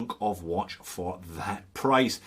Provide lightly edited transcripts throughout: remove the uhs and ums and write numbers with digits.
of watch for that price.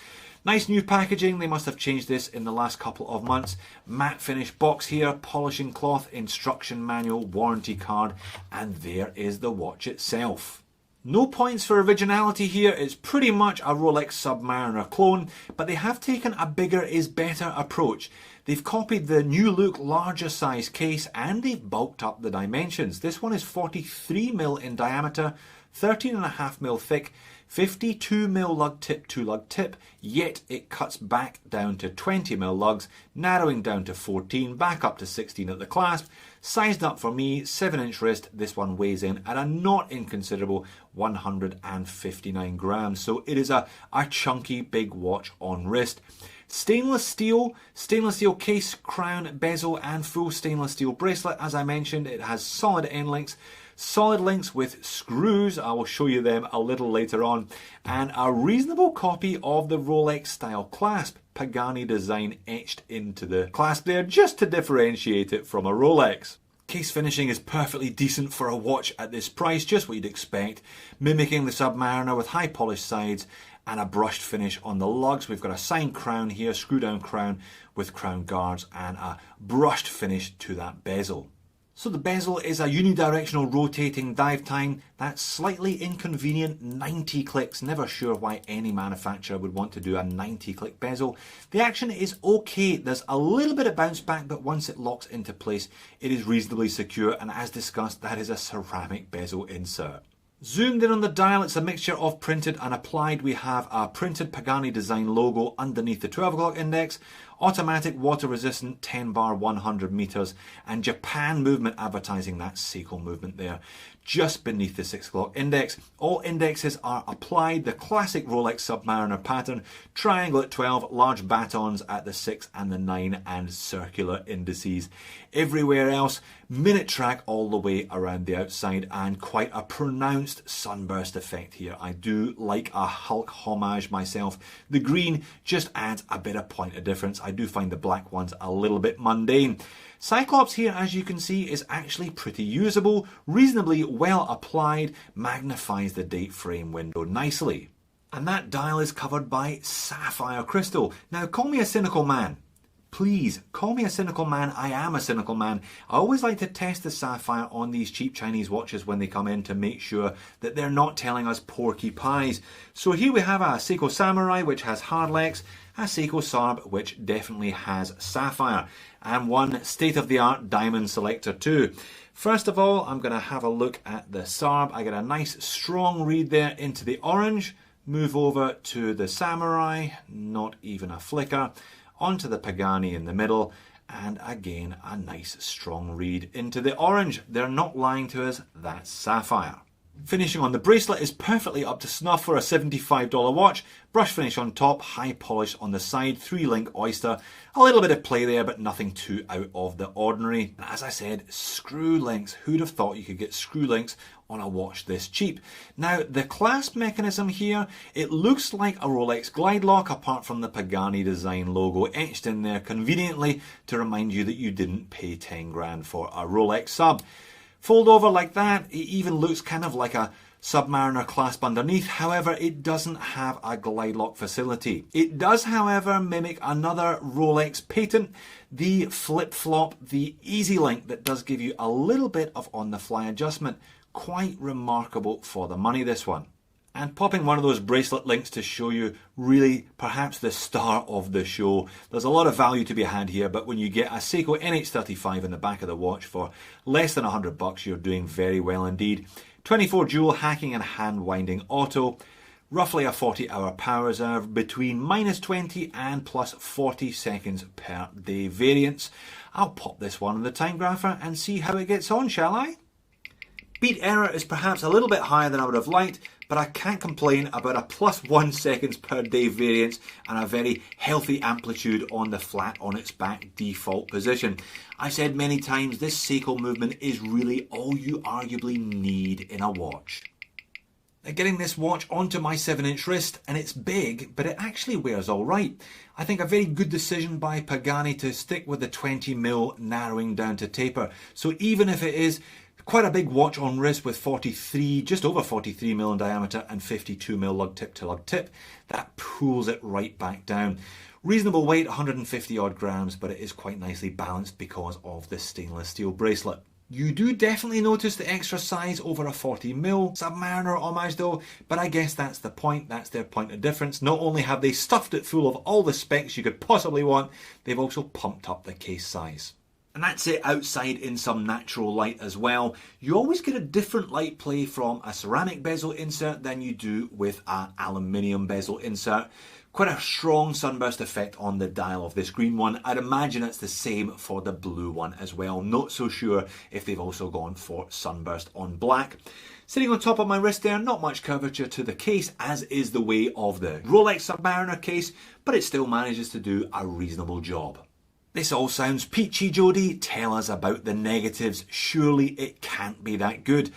Nice new packaging. They must have changed this in the last couple of months. Matte finish box here, polishing cloth, instruction manual, warranty card, and there is the watch itself. No points for originality here. It's pretty much a Rolex Submariner clone, but they have taken a bigger is better approach. They've copied the new look larger size case and they've bulked up the dimensions. This one is 43mm in diameter, 13.5mm thick, 52mm lug tip to lug tip, yet it cuts back down to 20mm lugs, narrowing down to 14, back up to 16 at the clasp. Sized up for me, 7-inch wrist. This one weighs in at a not inconsiderable 159 grams. So it is a chunky big watch on wrist. Stainless steel case, crown, bezel and full stainless steel bracelet. As I mentioned, it has solid end links. Solid links with screws, I will show you them a little later on, and a reasonable copy of the Rolex style clasp, Pagani design etched into the clasp there just to differentiate it from a Rolex. Case finishing is perfectly decent for a watch at this price, just what you'd expect, mimicking the Submariner with high polished sides and a brushed finish on the lugs. We've got a signed crown here, screw down crown with crown guards and a brushed finish to that bezel. So the bezel is a unidirectional rotating dive time. That's slightly inconvenient, 90 clicks. Never sure why any manufacturer would want to do a 90 click bezel. The action is okay. There's a little bit of bounce back, but once it locks into place, it is reasonably secure. And as discussed, that is a ceramic bezel insert. Zoomed in on the dial, it's a mixture of printed and applied. We have a printed Pagani design logo underneath the 12 o'clock index, automatic water resistant 10 bar 100 meters, and Japan movement advertising that Seiko movement there just beneath the 6 o'clock index. All indexes are applied, the classic Rolex Submariner pattern, triangle at 12, large batons at the 6 and the 9, and circular indices. Everywhere else, minute track all the way around the outside, and quite a pronounced sunburst effect here. I do like a Hulk homage myself. The green just adds a bit of point of difference. I do find the black ones a little bit mundane. Cyclops here, as you can see, is actually pretty usable, reasonably well applied, magnifies the date frame window nicely. And that dial is covered by sapphire crystal. Now, call me a cynical man. Please, call me a cynical man. I am a cynical man. I always like to test the sapphire on these cheap Chinese watches when they come in to make sure that they're not telling us porky pies. So here we have a Seiko Samurai, which has hardlex, a Seiko Sarb, which definitely has sapphire, and one state-of-the-art diamond selector too. First of all, I'm going to have a look at the Sarb. I get a nice strong read there into the orange, move over to the Samurai, not even a flicker, onto the Pagani in the middle, and again a nice strong read into the orange. They're not lying to us, that's sapphire. Finishing on the bracelet is perfectly up to snuff for a $75 watch. Brush finish on top, high polish on the side, 3-link oyster. A little bit of play there, but nothing too out of the ordinary. And as I said, screw links. Who'd have thought you could get screw links on a watch this cheap? Now, the clasp mechanism here, it looks like a Rolex glide lock apart from the Pagani design logo etched in there conveniently to remind you that you didn't pay 10 grand for a Rolex sub. Fold over like that, it even looks kind of like a Submariner clasp underneath. However, it doesn't have a glide lock facility. It does, however, mimic another Rolex patent, the flip-flop, the Easy Link, that does give you a little bit of on-the-fly adjustment. Quite remarkable for the money, this one. And popping one of those bracelet links to show you really perhaps the star of the show. There's a lot of value to be had here, but when you get a Seiko NH35 in the back of the watch for less than $100, you're doing very well indeed. 24 jewel hacking and hand winding auto, roughly a 40-hour power reserve between -20 and +40 seconds per day variance. I'll pop this one on the time grapher and see how it gets on, shall I? Beat error is perhaps a little bit higher than I would have liked, but I can't complain about a +1 seconds per day variance and a very healthy amplitude on the flat on its back default position. I've said many times this Seiko movement is really all you arguably need in a watch. Now, getting this watch onto my 7-inch wrist, and it's big, but it actually wears all right. I think a very good decision by Pagani to stick with the 20mm narrowing down to taper. So even if it is Quite a big watch on wrist with 43, just over 43mm in diameter and 52mm lug tip to lug tip. That pulls it right back down. Reasonable weight, 150 odd grams, but it is quite nicely balanced because of the stainless steel bracelet. You do definitely notice the extra size over a 40mm Submariner homage though, but I guess that's the point, that's their point of difference. Not only have they stuffed it full of all the specs you could possibly want, they've also pumped up the case size. And that's it outside in some natural light as well. You always get a different light play from a ceramic bezel insert than you do with an aluminium bezel insert. Quite a strong sunburst effect on the dial of this green one. I'd imagine it's the same for the blue one as well. Not so sure if they've also gone for sunburst on black. Sitting on top of my wrist there, not much curvature to the case, as is the way of the Rolex Submariner case, but it still manages to do a reasonable job. This all sounds peachy, Jody. Tell us about the negatives. Surely it can't be that good.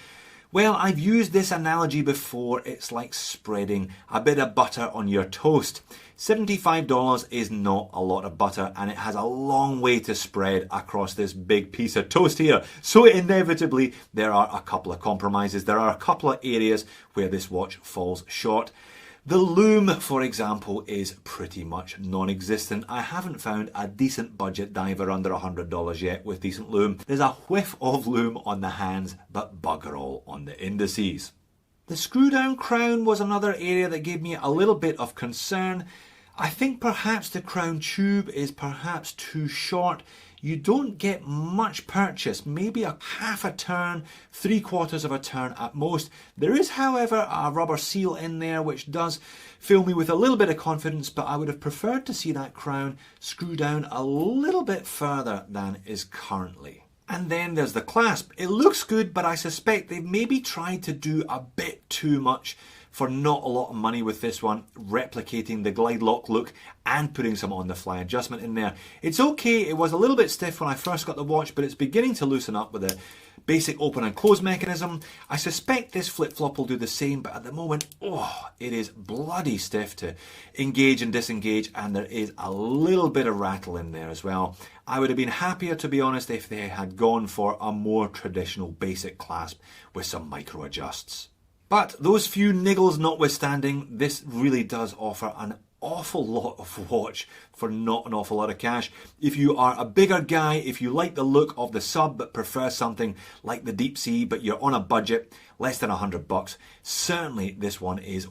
Well, I've used this analogy before. It's like spreading a bit of butter on your toast. $75 is not a lot of butter, and it has a long way to spread across this big piece of toast here. So inevitably, there are a couple of compromises. There are a couple of areas where this watch falls short. The lume, for example, is pretty much non-existent. I haven't found a decent budget diver under $100 yet with decent lume. There's a whiff of lume on the hands, but bugger all on the indices. The screw-down crown was another area that gave me a little bit of concern. I think perhaps the crown tube is perhaps too short. You don't get much purchase, maybe a half a turn, 3/4 of a turn at most. There is, however, a rubber seal in there which does fill me with a little bit of confidence, but I would have preferred to see that crown screw down a little bit further than is currently. And then there's the clasp. It looks good, but I suspect they've maybe tried to do a bit too much for not a lot of money with this one, replicating the glide lock look and putting some on the fly adjustment in there. It's okay, it was a little bit stiff when I first got the watch, but it's beginning to loosen up with the basic open and close mechanism. I suspect this flip-flop will do the same, but at the moment, it is bloody stiff to engage and disengage, and there is a little bit of rattle in there as well. I would have been happier, to be honest, if they had gone for a more traditional basic clasp with some micro adjusts. But those few niggles notwithstanding, this really does offer an awful lot of watch for not an awful lot of cash. If you are a bigger guy, if you like the look of the sub but prefer something like the Deep Sea, but you're on a budget, less than $100, certainly this one is